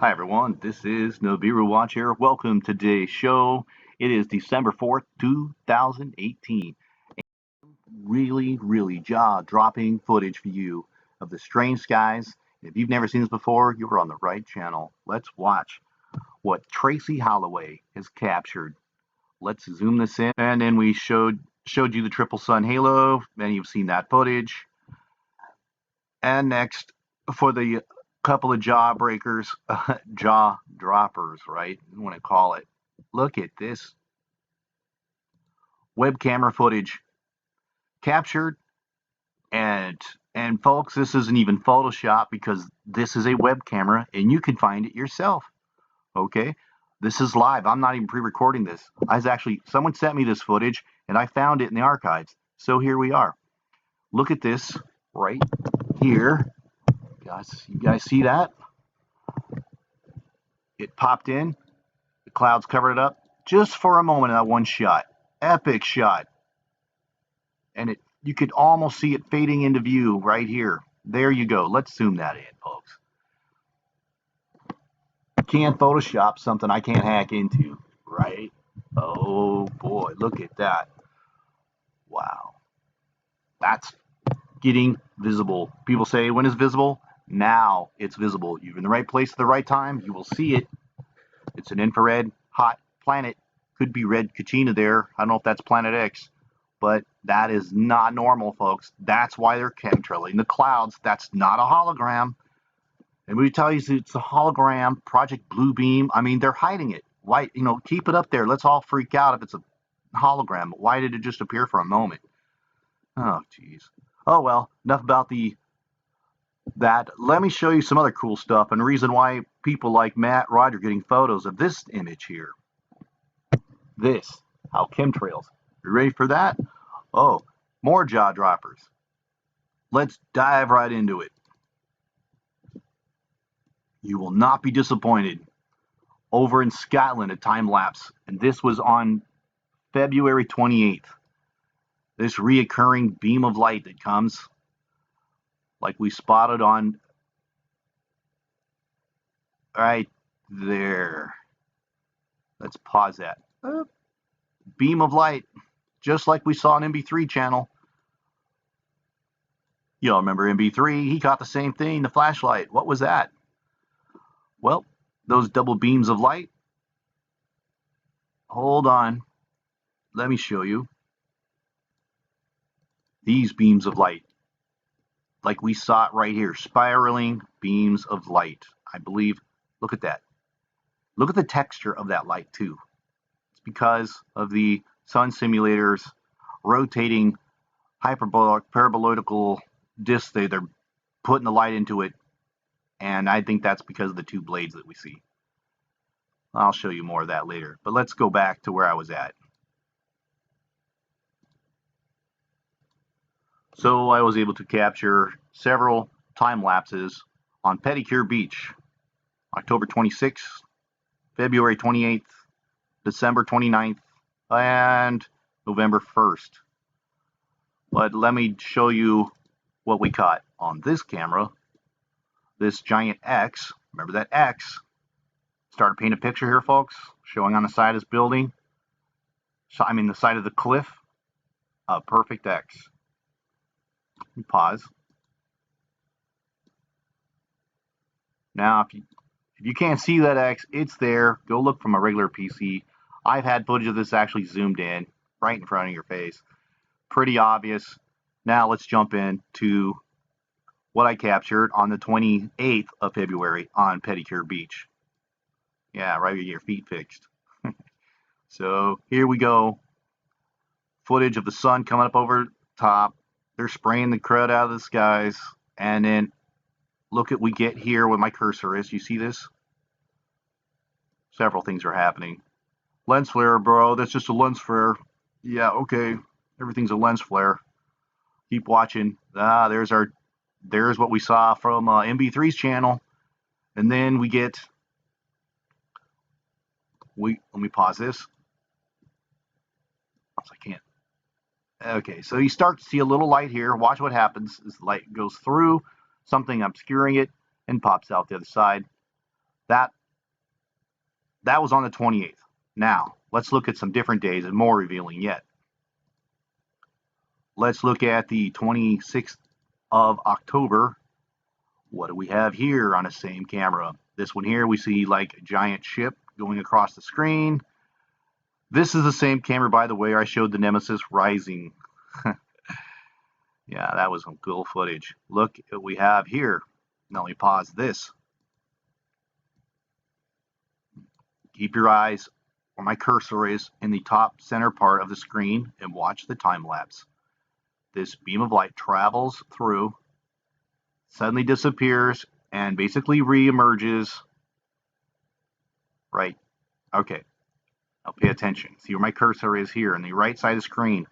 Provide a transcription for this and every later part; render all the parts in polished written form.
Hi everyone, this is Nibiru Watch here. Welcome to today's show. It is December 4th, 2018. Really jaw-dropping footage for you of the strange skies. If you've never seen this before, you're on the right channel. Let's watch what Tracy Holloway has captured. Let's zoom this in, and then we showed you the triple sun halo, and you've seen that footage. And next, for the couple of jaw breakers, jaw droppers, right? You want to call it. Look at this web camera footage captured, and folks, this isn't even Photoshop because this is a web camera, and you can find it yourself. Okay, this is live. I'm not even pre-recording this. Someone sent me this footage, and I found it in the archives. So here we are. Look at this right here. You guys see that? It popped in. The clouds covered it up just for a moment in that one shot. Epic shot. And you could almost see it fading into view right here. There you go. Let's zoom that in, folks. Can't Photoshop something I can't hack into, right? Oh boy, look at that. Wow. That's getting visible. People say, when is visible? Now it's visible. You're in the right place at the right time. You will see it. It's an infrared hot planet. Could be red Kachina there. I don't know if that's Planet X, but that is not normal, folks. That's why they're chemtrailing the clouds. That's not a hologram. And we tell you it's a hologram, Project Bluebeam. I mean, they're hiding it. Why, keep it up there. Let's all freak out if it's a hologram. Why did it just appear for a moment? Oh, geez. Oh, well, enough about that. Let me show you some other cool stuff and the reason why people like Matt Ryder getting photos of this image here. How chemtrails. You ready for that? Oh, more jaw droppers. Let's dive right into it. You will not be disappointed. Over in Scotland, a time lapse, and this was on February 28th. This reoccurring beam of light that comes, like we spotted on right there. Let's pause that. Beam of light, just like we saw on MB3 channel. You all remember MB3? He caught the same thing, the flashlight. What was that? Well, those double beams of light. Hold on. Let me show you. These beams of light, like we saw it right here, spiraling beams of light. I believe, look at that. Look at the texture of that light too. It's because of the sun simulators rotating paraboloidal discs. They're putting the light into it, and I think that's because of the two blades that we see. I'll show you more of that later, but let's go back to where I was at. So I was able to capture several time lapses on Pedicure Beach, October 26th, February 28th, December 29th, and November 1st. But let me show you what we caught on this camera. This giant X, remember that X? Start to paint a picture here, folks, showing on the side of this building. So, the side of the cliff, a perfect X. Pause. Now, if you can't see that X, it's there. Go look from a regular PC. I've had footage of this actually zoomed in right in front of your face. Pretty obvious. Now let's jump into what I captured on the 28th of February on Pedicure Beach. Yeah, right with your feet fixed. So here we go. Footage of the sun coming up over top. They're spraying the crud out of the skies. And then look at we get here where my cursor is. You see this? Several things are happening. Lens flare, bro. That's just a lens flare. Yeah, okay. Everything's a lens flare. Keep watching. There's what we saw from MB3's channel. And then we get, let me pause this. I can't. Okay, so you start to see a little light here. Watch what happens as the light goes through something obscuring it and pops out the other side. That was on the 28th. Now, let's look at some different days and more revealing yet. Let's look at the 26th of October. What do we have here on the same camera? This one here, we see like a giant ship going across the screen. This is the same camera, by the way, I showed the Nemesis rising. Yeah, that was some cool footage. Look what we have here. Now let me pause this. Keep your eyes where my cursor is in the top center part of the screen and watch the time lapse. This beam of light travels through, suddenly disappears, and basically re-emerges. Right. Okay. Now pay attention. See where my cursor is here on the right side of the screen.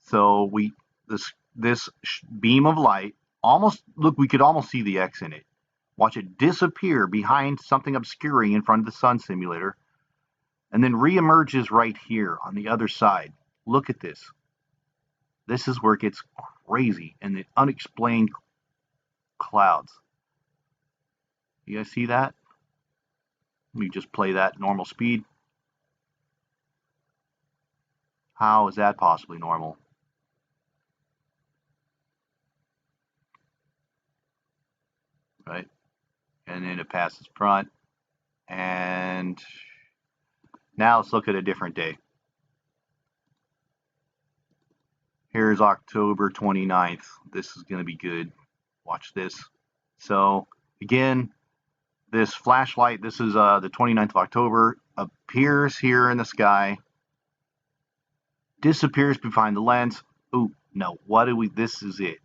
So this beam of light almost, look, we could almost see the X in it. Watch it disappear behind something obscuring in front of the sun simulator, and then re-emerges right here on the other side. Look at this. This is where it gets crazy and the unexplained clouds. You guys see that? Let me just play that normal speed. How is that possibly normal? Right? And then it passes front. And now let's look at a different day. Here's October 29th. This is going to be good. Watch this. So again, this flashlight, this is the 29th of October, appears here in the sky, disappears behind the lens. Ooh, no, what do we, this is it.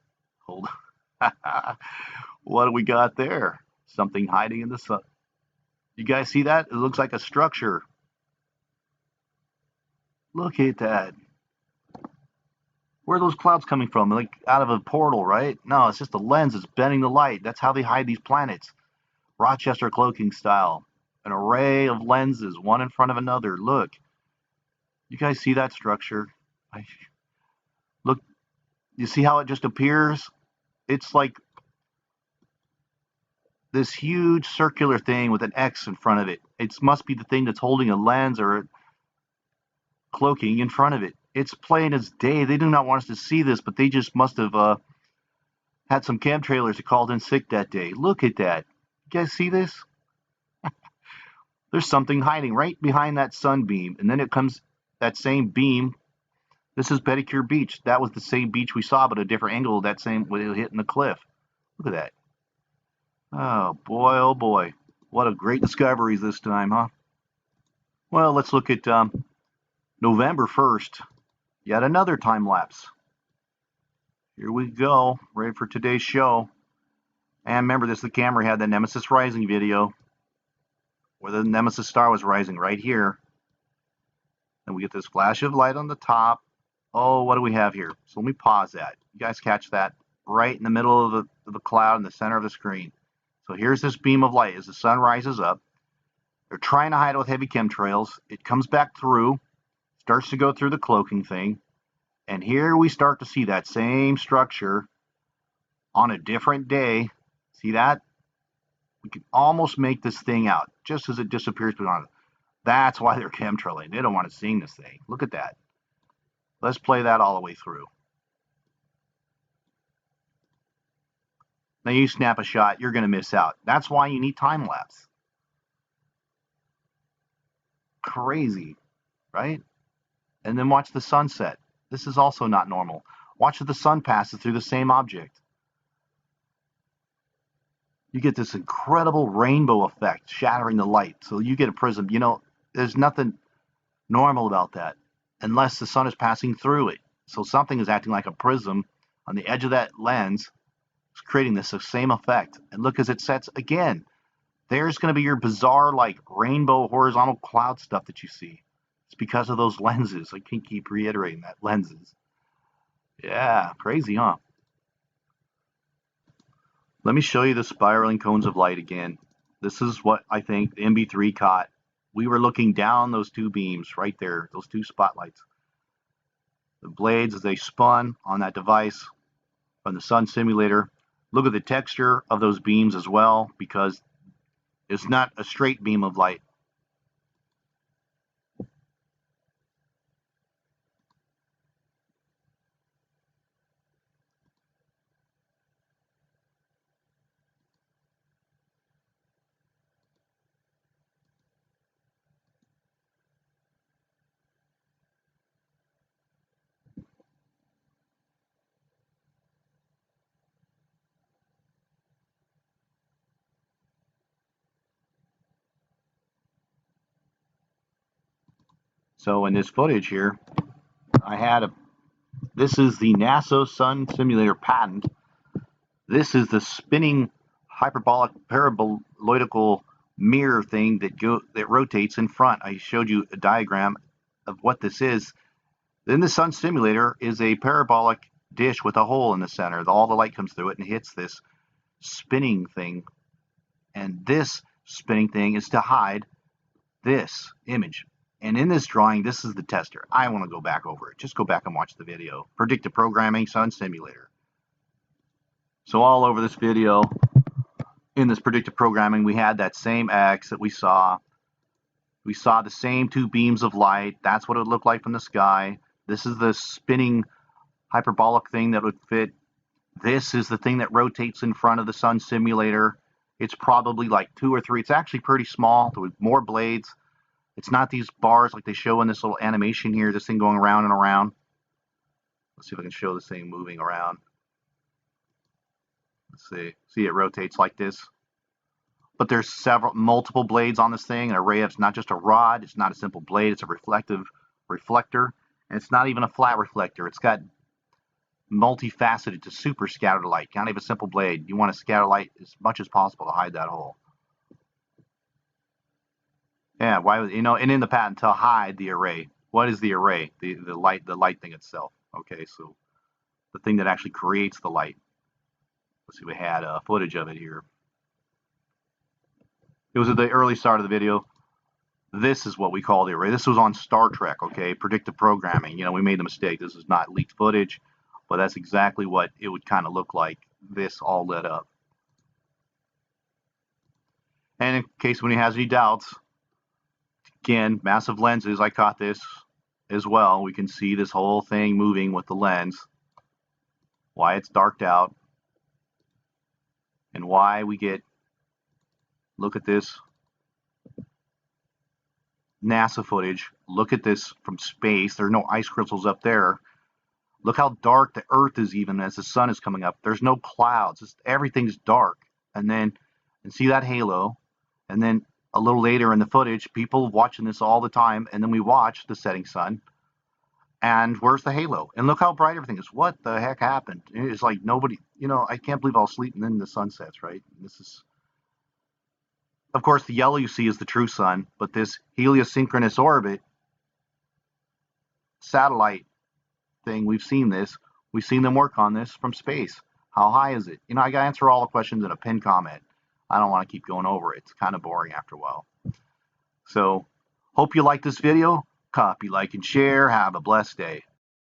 Hold on. What do we got there? Something hiding in the sun. You guys see that? It looks like a structure. Look at that. Where are those clouds coming from? Like out of a portal, right? No, it's just the lens that's bending the light. That's how they hide these planets. Rochester cloaking style. An array of lenses, one in front of another. Look. You guys see that structure? Look, you see how it just appears? It's like this huge circular thing with an X in front of it. It must be the thing that's holding a lens or cloaking in front of it. It's plain as day. They do not want us to see this, but they just must have had some chemtrailers that called in sick that day. Look at that. You guys see this? There's something hiding right behind that sunbeam, and then it comes that same beam. This is Pedicure Beach. That was the same beach we saw, but a different angle. That same when it hitting the cliff. Look at that. Oh boy, oh boy. What a great discoveries this time, huh? Well, let's look at November 1st. Yet another time lapse. Here we go, ready for today's show. And remember, this is the camera had the Nemesis Rising video, where the Nemesis star was rising right here. And we get this flash of light on the top. Oh, what do we have here? So let me pause that. You guys catch that? Right in the middle of the cloud in the center of the screen. So here's this beam of light as the sun rises up. They're trying to hide it with heavy chemtrails. It comes back through, starts to go through the cloaking thing. And here we start to see that same structure on a different day. See that? We can almost make this thing out just as it disappears beyond it. That's why they're chemtrailing. They don't want to see this thing. Look at that. Let's play that all the way through. Now you snap a shot, you're going to miss out. That's why you need time lapse. Crazy, right? And then watch the sunset. This is also not normal. Watch as the sun passes through the same object. You get this incredible rainbow effect shattering the light. So you get a prism. You know, there's nothing normal about that unless the sun is passing through it. So something is acting like a prism on the edge of that lens. It's creating this same effect. And look as it sets again. There's going to be your bizarre like rainbow horizontal cloud stuff that you see. It's because of those lenses. I can keep reiterating that, lenses. Yeah, crazy, huh? Let me show you the spiraling cones of light again. This is what I think the MB3 caught. We were looking down those two beams right there, those two spotlights. The blades as they spun on that device from the sun simulator. Look at the texture of those beams as well, because It's not a straight beam of light. So in this footage here, this is the NASA Sun Simulator patent. This is the spinning hyperbolic paraboloidal mirror thing that rotates in front. I showed you a diagram of what this is. Then the Sun Simulator is a parabolic dish with a hole in the center. All the light comes through it and hits this spinning thing. And this spinning thing is to hide this image. And in this drawing, this is the tester. I want to go back over it. Just go back and watch the video. Predictive Programming Sun Simulator. So all over this video, in this predictive programming, we had that same X that we saw. We saw the same two beams of light. That's what it would look like from the sky. This is the spinning hyperbolic thing that would fit. This is the thing that rotates in front of the Sun Simulator. It's probably like 2 or 3. It's actually pretty small with more blades. It's not these bars like they show in this little animation here, this thing going around and around. Let's see if I can show this thing moving around. Let's see. See, it rotates like this. But there's multiple blades on this thing. An array of, it's not just a rod. It's not a simple blade. It's a reflective reflector. And it's not even a flat reflector. It's got multifaceted to super scatter light. Can't have a simple blade. You want to scatter light as much as possible to hide that hole. Yeah, why would, and in the patent to hide the array. What is the array? The light thing itself. Okay, so the thing that actually creates the light. Let's see, we had footage of it here. It was at the early start of the video. This is what we call the array. This was on Star Trek, okay? Predictive programming. We made the mistake. This is not leaked footage, but that's exactly what it would kind of look like, this all lit up. And in case anybody has any doubts, again, massive lenses, I caught this as well. We can see this whole thing moving with the lens, why it's darked out, and why we get, look at this NASA footage. Look at this from space. There are no ice crystals up there. Look how dark the Earth is even as the sun is coming up. There's no clouds. Everything's dark. And see that halo. And then a little later in the footage, people watching this all the time, and then we watch the setting sun. And where's the halo? And look how bright everything is. What the heck happened? It's like nobody, I can't believe I'll sleep and then the sun sets, right? This is, of course, the yellow you see is the true sun, but this heliosynchronous orbit satellite thing, we've seen this. We've seen them work on this from space. How high is it? I got to answer all the questions in a pinned comment. I don't want to keep going over it. It's kind of boring after a while. So, hope you like this video. Copy, like, and share. Have a blessed day.